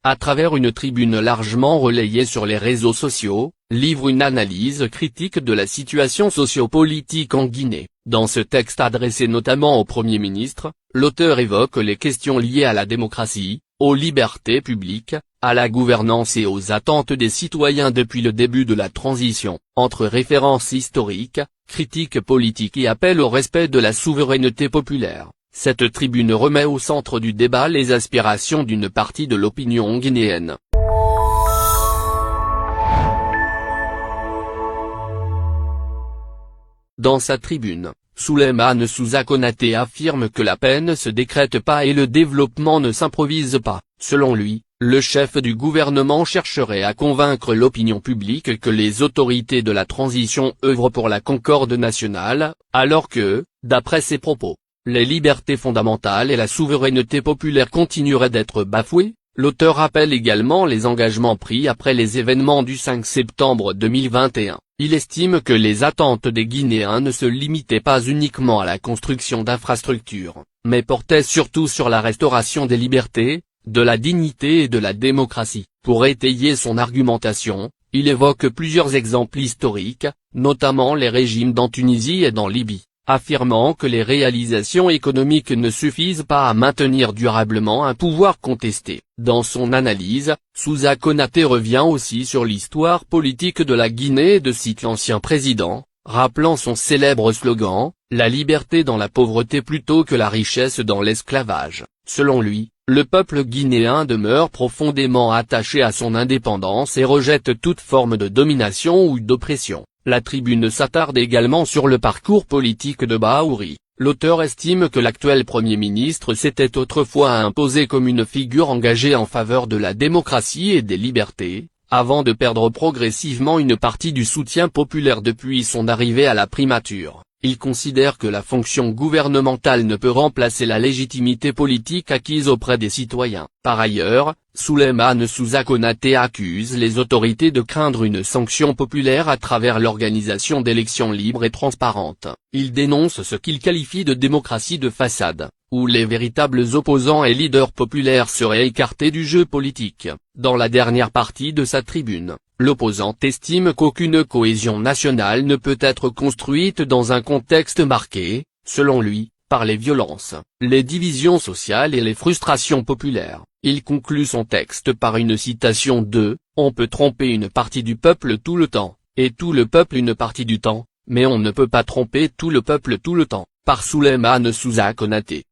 à travers une tribune largement relayée sur les réseaux sociaux, livre une analyse critique de la situation socio-politique en Guinée. Dans ce texte adressé notamment au Premier ministre, l'auteur évoque les questions liées à la démocratie, aux libertés publiques, à la gouvernance et aux attentes des citoyens depuis le début de la transition, entre références historiques, critiques politiques et appel au respect de la souveraineté populaire. Cette tribune remet au centre du débat les aspirations d'une partie de l'opinion guinéenne. Dans sa tribune, Souleymane Souza Konaté affirme que la paix ne se décrète pas et le développement ne s'improvise pas. Selon lui, le chef du gouvernement chercherait à convaincre l'opinion publique que les autorités de la transition œuvrent pour la concorde nationale, alors que, d'après ses propos, les libertés fondamentales et la souveraineté populaire continueraient d'être bafouées. L'auteur rappelle également les engagements pris après les événements du 5 septembre 2021. Il estime que les attentes des Guinéens ne se limitaient pas uniquement à la construction d'infrastructures, mais portaient surtout sur la restauration des libertés, de la dignité et de la démocratie. Pour étayer son argumentation, il évoque plusieurs exemples historiques, notamment les régimes en Tunisie et en Libye, affirmant que les réalisations économiques ne suffisent pas à maintenir durablement un pouvoir contesté. Dans son analyse, Souza Konaté revient aussi sur l'histoire politique de la Guinée et cite l'ancien président, rappelant son célèbre slogan « La liberté dans la pauvreté plutôt que la richesse dans l'esclavage ». Selon lui, le peuple guinéen demeure profondément attaché à son indépendance et rejette toute forme de domination ou d'oppression. La tribune s'attarde également sur le parcours politique de Bahouri. L'auteur estime que l'actuel Premier ministre s'était autrefois imposé comme une figure engagée en faveur de la démocratie et des libertés, avant de perdre progressivement une partie du soutien populaire depuis son arrivée à la primature. Il considère que la fonction gouvernementale ne peut remplacer la légitimité politique acquise auprès des citoyens. Par ailleurs, Souleymane Souza Konaté accuse les autorités de craindre une sanction populaire à travers l'organisation d'élections libres et transparentes. Il dénonce ce qu'il qualifie de démocratie de façade, où les véritables opposants et leaders populaires seraient écartés du jeu politique. Dans la dernière partie de sa tribune, l'opposant estime qu'aucune cohésion nationale ne peut être construite dans un contexte marqué, selon lui, par les violences, les divisions sociales et les frustrations populaires. Il conclut son texte par une citation de « On peut tromper une partie du peuple tout le temps, et tout le peuple une partie du temps, mais on ne peut pas tromper tout le peuple tout le temps », par Souleymane Souza Konaté.